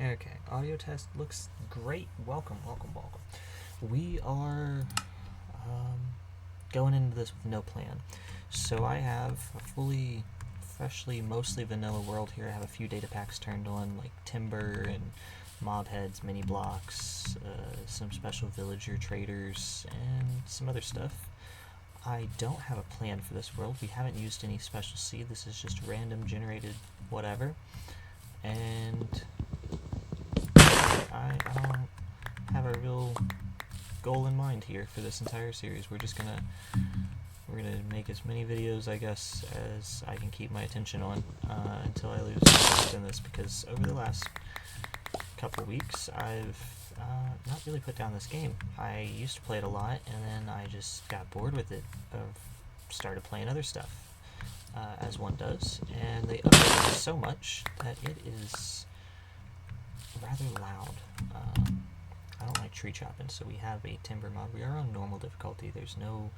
Okay, audio test looks great. Welcome. We are going into this with no plan. So I have a freshly, mostly vanilla world here. I have a few data packs turned on, like timber and mob heads, mini blocks, some special villager traders, and some other stuff. I don't have a plan for this world. We haven't used any special seed. This is just random generated whatever. And I don't have a real goal in mind here for this entire series. We're gonna make as many videos, I guess, as I can keep my attention on until I lose interest in this, because over the last couple weeks I've not really put down this game. I used to play it a lot, and then I just got bored with it. Started playing other stuff, as one does, and they updated it so much that it is rather loud. I don't like tree chopping, so we have a timber mod. We are on normal difficulty. There's no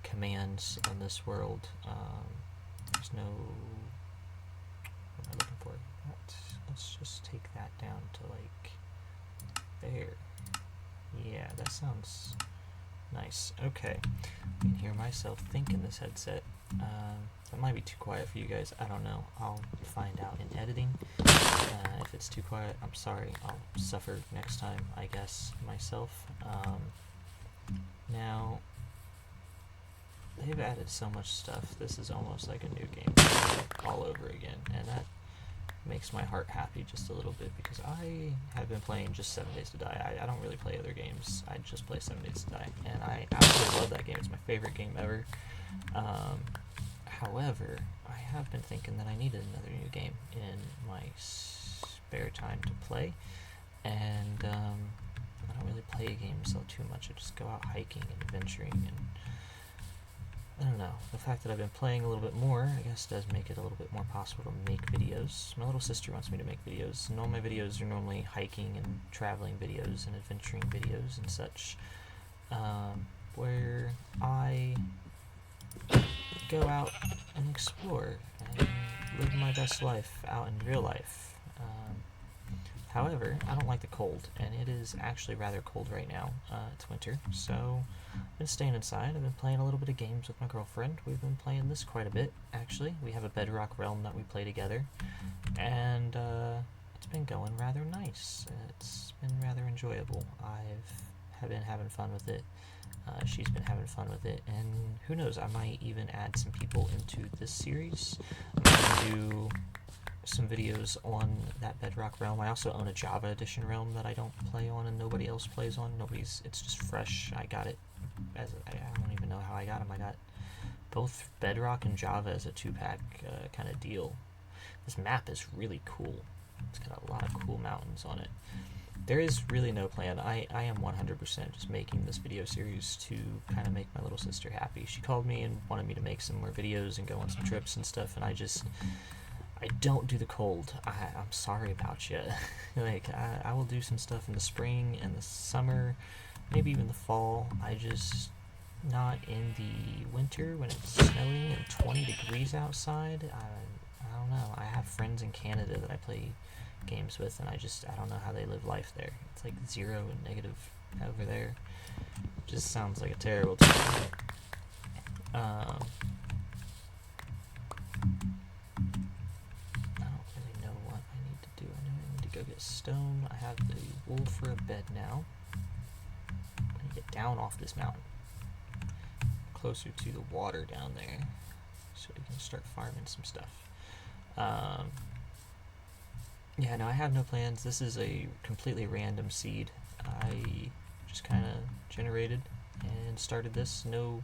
commands on this world. There's no... What am I looking for? Let's just take that down to, like, there. Yeah, that sounds nice. Okay. I can hear myself think in this headset. That might be too quiet for you guys. I don't know. I'll find out in editing. If it's too quiet, I'm sorry. I'll suffer next time, I guess, myself. Now, they've added so much stuff. This is almost like a new game all over again, and that makes my heart happy just a little bit, because I have been playing just 7 Days to Die. I don't really play other games. I just play 7 Days to Die, and I absolutely love that game. It's my favorite game ever. However, I have been thinking that I needed another new game in my spare time to play, and I don't really play games too much. I just go out hiking and adventuring, and I don't know. The fact that I've been playing a little bit more, I guess, does make it a little bit more possible to make videos. My little sister wants me to make videos, and all my videos are normally hiking and traveling videos and adventuring videos and such, where I go out and explore and live my best life out in real life. However, I don't like the cold, and it is actually rather cold right now. It's winter, so I've been staying inside. I've been playing a little bit of games with my girlfriend. We've been playing this quite a bit, actually. We have a Bedrock realm that we play together, and it's been going rather nice. It's been rather enjoyable. I've been having fun with it. She's been having fun with it, and who knows, I might even add some people into this series. I'm going to do some videos on that Bedrock realm. I also own a Java edition realm that I don't play on and nobody else plays on. It's just fresh. I got it I don't even know how I got them. I got both Bedrock and Java as a 2-pack kind of deal. This map is really cool. It's got a lot of cool mountains on it. There is really no plan. I am 100% just making this video series to kind of make my little sister happy. She called me and wanted me to make some more videos and go on some trips and stuff, and I don't do the cold. I'm sorry about you. Like, I will do some stuff in the spring and the summer, maybe even the fall. I just not in the winter when it's snowing and 20 degrees outside. I don't know. I have friends in Canada that I play games with, and I don't know how they live life there. It's like 0 and negative over there. It just sounds like a terrible time. I don't really know what I need to do. I know I need to go get stone. I have the wool for a bed now. I need to get down off this mountain, closer to the water down there, so we can start farming some stuff. Yeah, no, I have no plans. This is a completely random seed. I just kind of generated and started this. No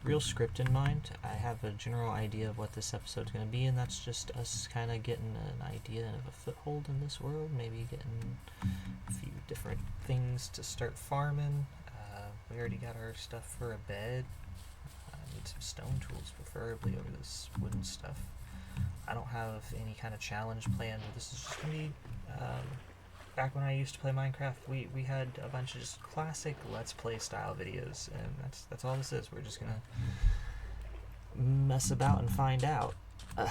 real script in mind. I have a general idea of what this episode's going to be, and that's just us kind of getting an idea of a foothold in this world, maybe getting a few different things to start farming. We already got our stuff for a bed. I need some stone tools, preferably, over this wooden stuff. I don't have any kind of challenge planned, but this is just going to be, back when I used to play Minecraft, we had a bunch of just classic Let's Play style videos, and that's all this is. We're just going to mess about and find out. We're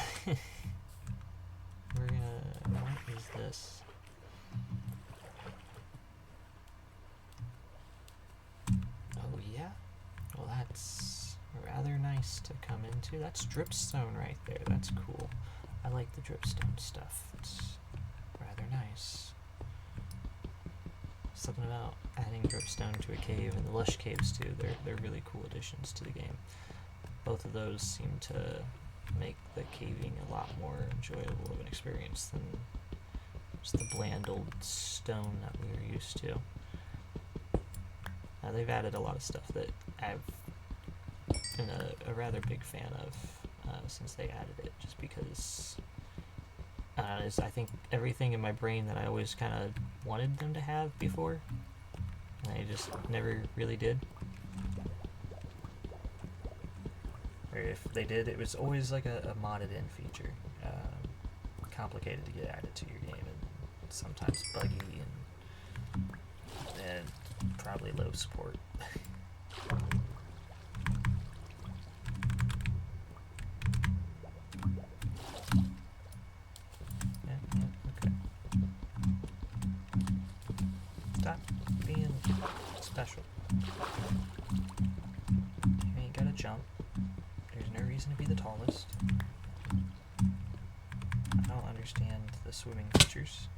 going to, what is this? into. That's dripstone right there. That's cool. I like the dripstone stuff. It's rather nice. Something about adding dripstone to a cave, and the lush caves too. They're really cool additions to the game. Both of those seem to make the caving a lot more enjoyable of an experience than just the bland old stone that we were used to. They've added a lot of stuff that I've been a rather big fan of since they added it, just because I think everything in my brain that I always kind of wanted them to have before, and I just never really did. Or if they did, it was always like a modded-in feature, complicated to get added to your game, and sometimes buggy, and probably low support. Okay. Stop being special. You ain't gotta jump. There's no reason to be the tallest. I don't understand the swimming features.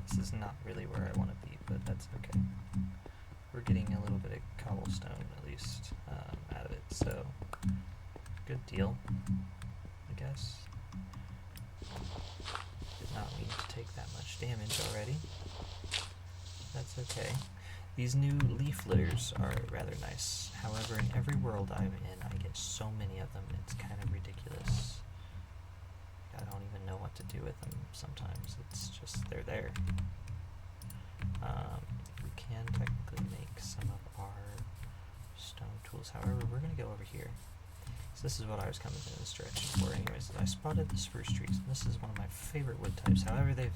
This is not really where I want to be, but that's okay. We're getting a little bit of cobblestone, at least, out of it, so good deal, I guess. Did not mean to take that much damage already. That's okay. These new leaf litters are rather nice. However, in every world I'm in, I get so many of them, it's kind of ridiculous. I don't even know what to do with them sometimes. It's just, they're there. We can technically make some of our stone tools. However, we're going to go over here. So this is what I was coming in this direction for anyways. I spotted the spruce trees, and this is one of my favorite wood types. However, they've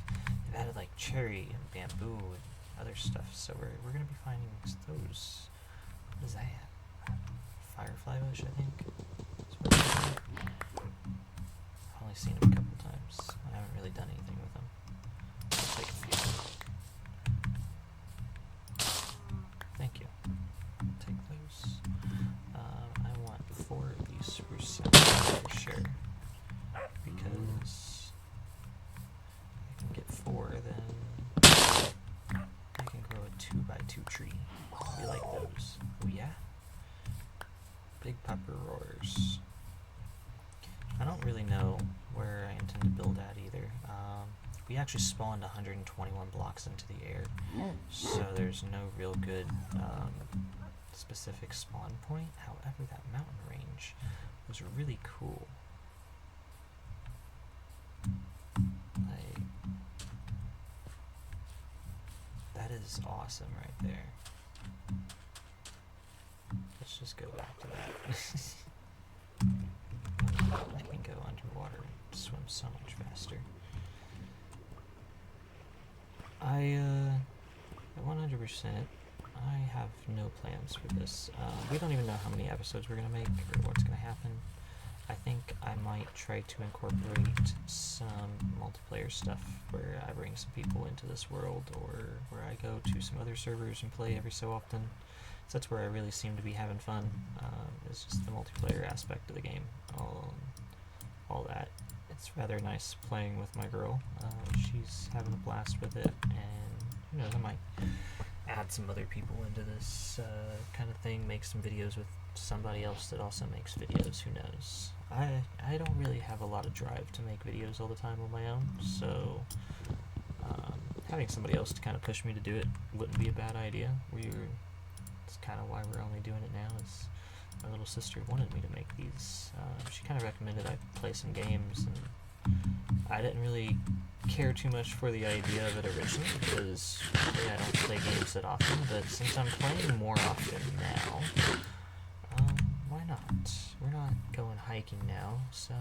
added like cherry and bamboo and other stuff, so we're going to be finding those. What is that? Firefly bush, I think? That's what it is. I've only seen them a couple times. I haven't really done anything with them. I'll take a few. Thank you. Take those. I want 4 of these spruce stems for sure, because I can get 4, then I can grow a 2x2 tree. We like those. Oh yeah? Big pepper roars. I don't really know where I intend to build at either. We actually spawned 121 blocks into the air, so there's no real good specific spawn point. However, that mountain range was really cool. That is awesome right there. Let's just go back to that. I can go underwater and swim so much faster. I 100%, I have no plans for this. We don't even know how many episodes we're going to make or what's going to happen. I think I might try to incorporate some multiplayer stuff where I bring some people into this world, or where I go to some other servers and play every so often. So that's where I really seem to be having fun. It's just the multiplayer aspect of the game. All that. It's rather nice playing with my girl. She's having a blast with it, and who knows, I might add some other people into this kind of thing, make some videos with somebody else that also makes videos, who knows. I don't really have a lot of drive to make videos all the time on my own, so having somebody else to kind of push me to do it wouldn't be a bad idea. It's kind of why we're only doing it now, is my little sister wanted me to make these. She kind of recommended I play some games, and I didn't really care too much for the idea of it originally, because really I don't play games that often, but since I'm playing more often now, why not? We're not going hiking now, so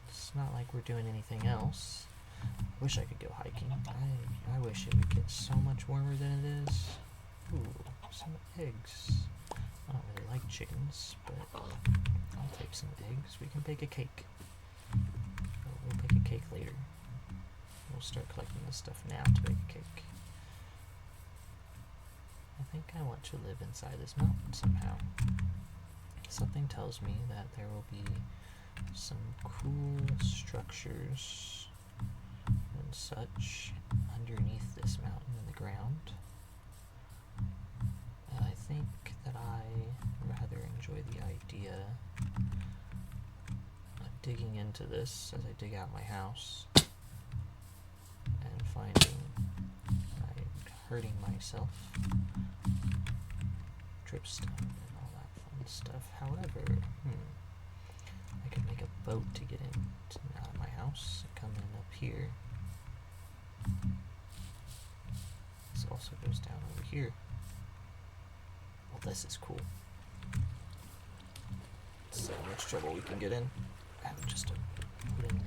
it's not like we're doing anything else. I wish I could go hiking. I wish it would get so much warmer than it is. Ooh, some eggs. I don't really like chickens, but I'll take some eggs. We can bake a cake. We'll bake a cake later. We'll start collecting this stuff now to bake a cake. I think I want to live inside this mountain somehow. Something tells me that there will be some cool structures and such underneath this mountain in the ground. And I think that I rather enjoy the idea of digging into this as I dig out my house and finding I'm hurting myself, dripstone and all that fun stuff. However, I could make a boat to get into my house and come in up here. This also goes down over here. Well, this is cool. Let's see how much trouble we can get in. Have just a wooden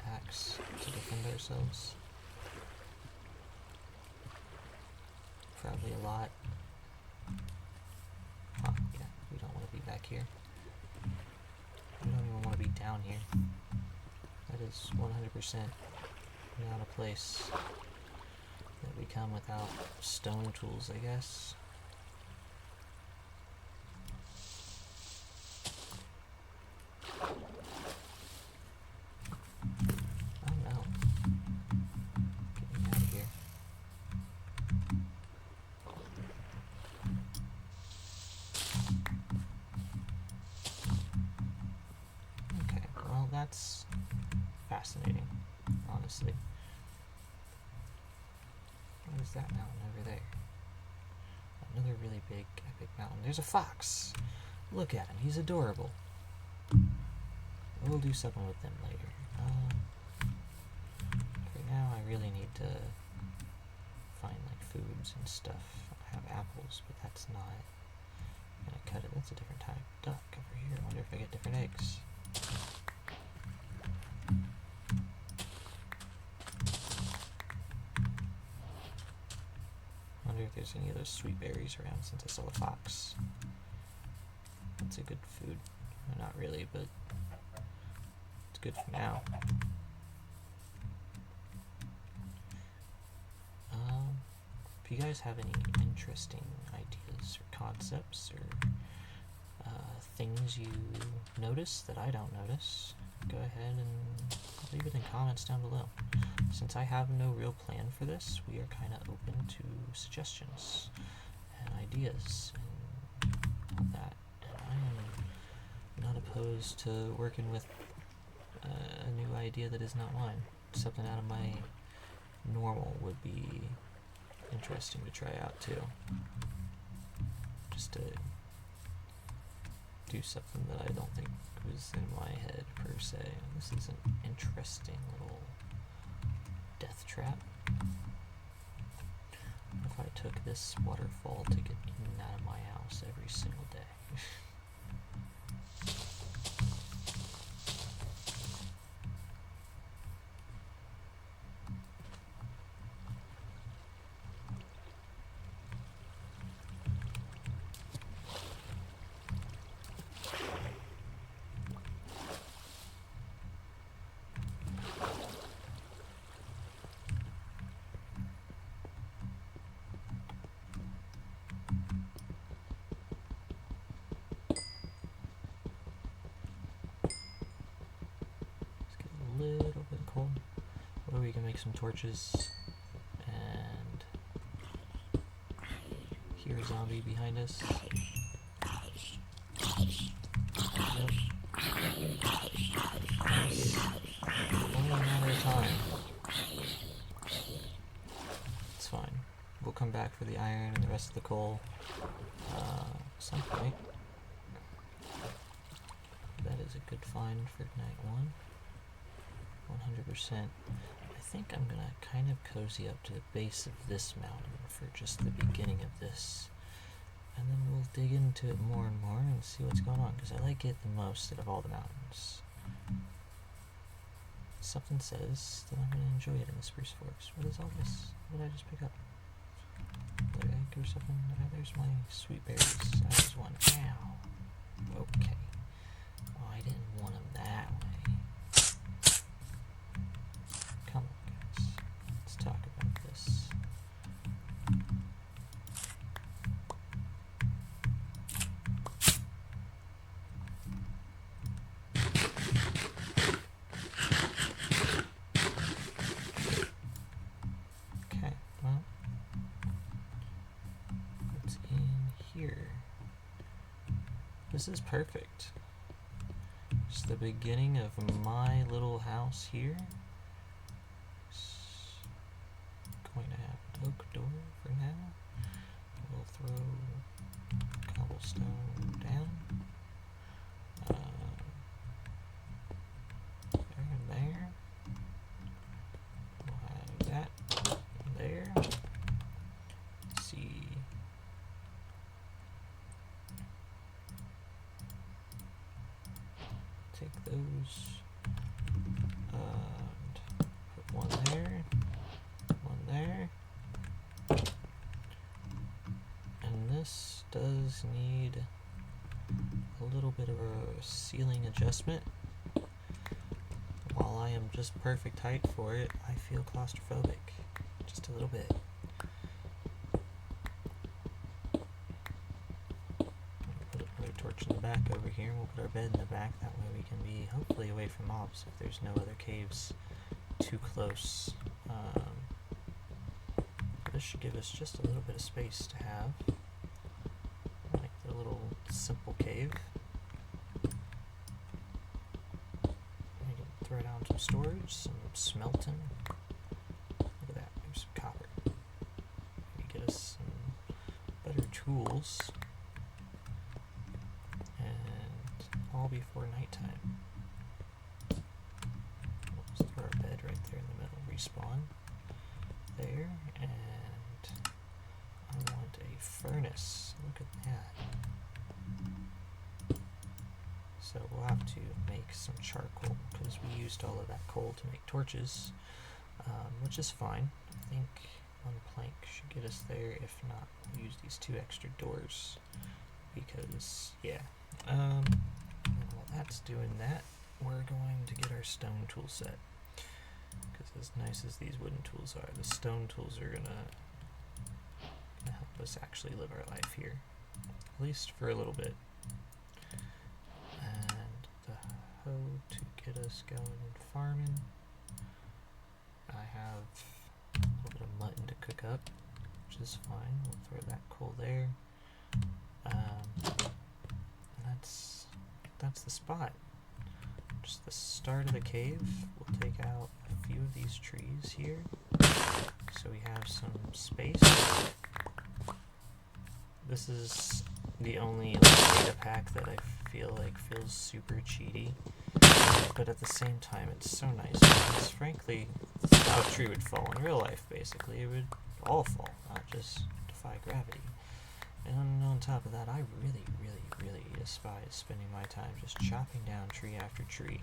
axe to defend ourselves. Probably a lot. Huh, yeah, we don't want to be back here. We don't even want to be down here. That is 100% not a place that we come without stone tools, I guess. Oh no. Get me out of here. Okay, well that's fascinating, honestly. What is that mountain over there? Another really big, epic mountain. There's a fox! Look at him, he's adorable. We'll do something with them later. For now, I really need to find like foods and stuff. I have apples, but that's not gonna cut it. That's a different type of duck over here. I wonder if I get different eggs. I wonder if there's any of those sweet berries around since I saw a fox. That's a good food. Well, not really, but it's good for now. If you guys have any interesting ideas or concepts or things you notice that I don't notice, go ahead and leave it in comments down below. Since I have no real plan for this, we are kind of open to suggestions and ideas and all that. And I am not opposed to working with a new idea that is not mine. Something out of my normal would be interesting to try out too. Just to do something that I don't think was in my head per se. This is an interesting little death trap. What if I took this waterfall to get in and out of my house every single day? Little bit cold. Or we can make some torches and hear a zombie behind us. Yep. Only a matter of time. It's fine. We'll come back for the iron and the rest of the coal at some point. That is a good find for night one. 100%. I think I'm gonna kind of cozy up to the base of this mountain for just the beginning of this, and then we'll dig into it more and more and see what's going on, because I like it the most out of all the mountains. Something says that I'm gonna enjoy it in the spruce forest. What is all this? What did I just pick up? Another egg or something? Oh, there's my sweet berries. That was one. Ow. Okay. Oh, I didn't want them that way. Come on, guys. Let's talk about this. this is perfect. It's the beginning of my little house here. It's going to have an oak door for now. We'll throw cobblestone down. There and there. We'll have that there. Let's see. Take those and put one there, one there. And this does need a little bit of a ceiling adjustment. While I am just perfect height for it, I feel claustrophobic. Just a little bit. Put a torch in the back over here, and we'll put our bed in the back. That way we can be hopefully away from mobs if there's no other caves too close. This should give us just a little bit of space to have. Like the little simple cave. We can throw down some storage, some smelting. Look at that, there's some copper. Maybe get us some better tools. And all before nighttime. We'll just throw our bed right there in the middle. Respawn. There, and I want a furnace. Look at that. So we'll have to make some charcoal because we used all of that coal to make torches, which is fine. I think one plank should get us there. If not, we'll use these 2 extra doors because, yeah. While that's doing that, we're going to get our stone tool set. Because as nice as these wooden tools are, the stone tools are gonna help us actually live our life here. At least for a little bit. And the hoe to get us going in farming. I have a little bit of mutton to cook up, which is fine. We'll throw that coal there. And that's the spot. Just the start of the cave. We'll take out a few of these trees here so we have some space. This is the only data pack that I feel like feels super cheaty, but at the same time it's so nice because frankly this is how a tree would fall in real life. Basically it would all fall, not just defy gravity. And on top of that, I really despise spending my time just chopping down tree after tree.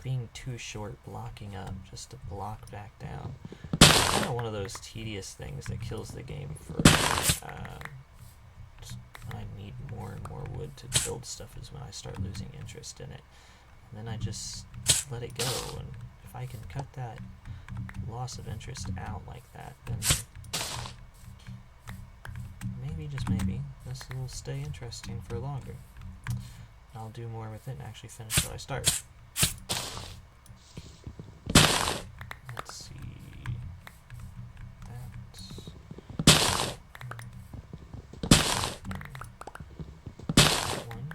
Being too short, blocking up just to block back down. It's kind of one of those tedious things that kills the game for just when I need more and more wood to build stuff is when I start losing interest in it. And then I just let it go, and if I can cut that loss of interest out like that, then maybe, just maybe, this will stay interesting for longer. I'll do more with it and actually finish what I start. Let's see. That one.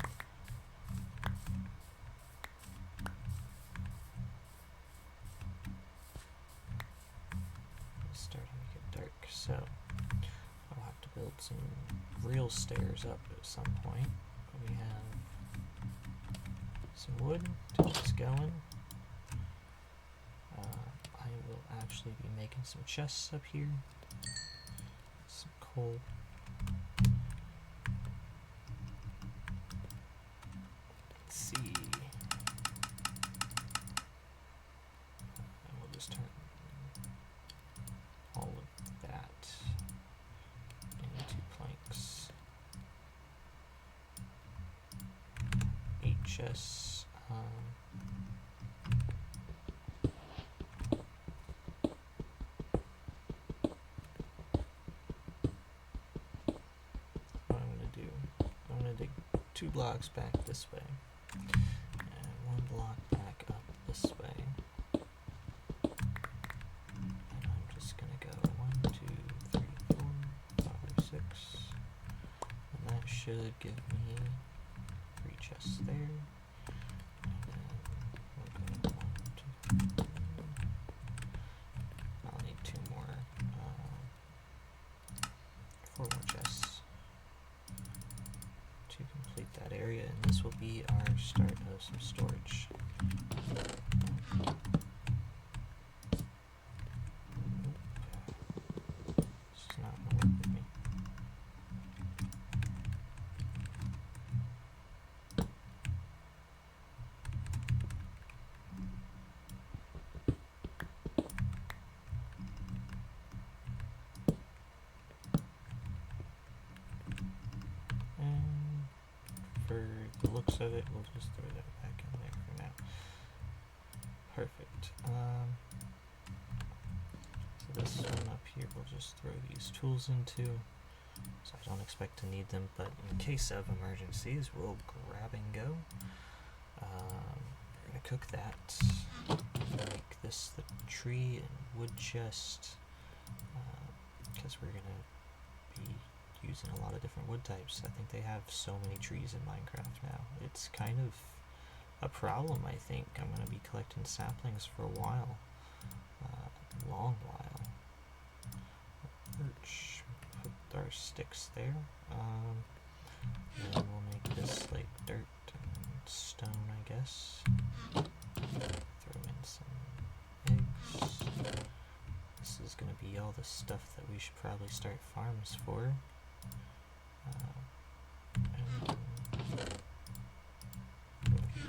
It's starting to get dark, so I'll have to build some real stairs up at some point. We have some wood to get us going. I will actually be making some chests up here. Some coal. Let's see. And we'll just turn all of that into planks. 8 chests. What I'm going to do, I'm going to dig 2 blocks back this way and 1 block back up this way. And I'm just going to go 1, 2, 3, 4, 5, 6. And that should give me sticks there. And then we'll go 1, 2, 3. I'll need 2 more, 4 more chests to complete that area, and this will be our start of some storage. This is not going to work with me. And for the looks of it, we'll just throw that back in there for now. Perfect. So this one up here, we'll just throw these tools into. So I don't expect to need them, but in case of emergencies, we'll grab and go. We're gonna cook that. Make this the tree and wood chest, because we're gonna be using a lot of different wood types. I think they have so many trees in Minecraft now. It's kind of a problem, I think. I'm going to be collecting saplings for a while. A long while. Birch. Put our sticks there. Then we'll make this like dirt and stone, I guess. Throw in some eggs. This is going to be all the stuff that we should probably start farms for. And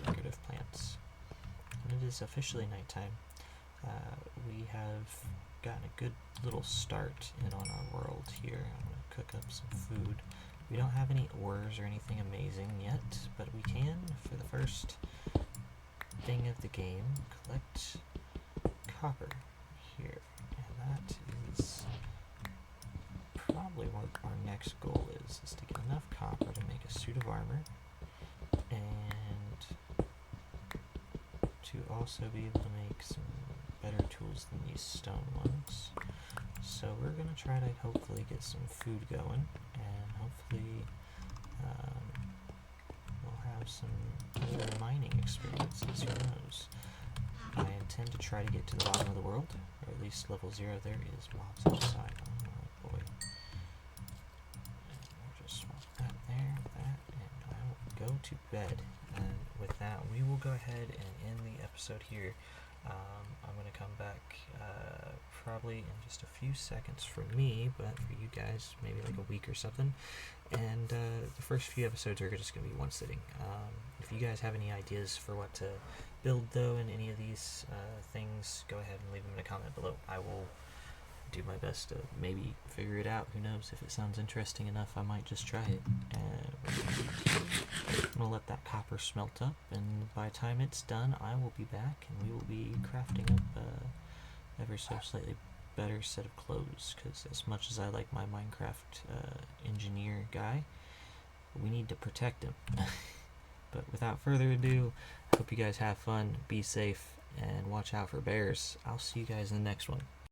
decorative plants. And it is officially nighttime. We have gotten a good little start in on our world here. I'm going to cook up some food. We don't have any ores or anything amazing yet, but we can, for the first thing of the game, collect copper here. And that is probably what our next goal is to get enough copper to make a suit of armor, and to also be able to make some better tools than these stone ones. So we're going to try to hopefully get some food going, and hopefully we'll have some other mining experiences, who knows. I intend to try to get to the bottom of the world, or at least level 0. There is mobs outside. Oh boy. Just swap that there, that, and I will go to bed. And with that, we will go ahead and end the episode here. I'm going to come back probably in just a few seconds for me, but for you guys, maybe like a week or something. And the first few episodes are just going to be one sitting. If you guys have any ideas for what to build, though, in any of these things, go ahead and leave them in a comment below. I will do my best to maybe figure it out. Who knows? If it sounds interesting enough, I might just try it. I'm going to let that copper smelt up, and by the time it's done, I will be back, and we will be crafting up ever so slightly better set of clothes, because as much as I like my Minecraft engineer guy, we need to protect him. But without further ado, I hope you guys have fun, be safe, and watch out for bears. I'll see you guys in the next one.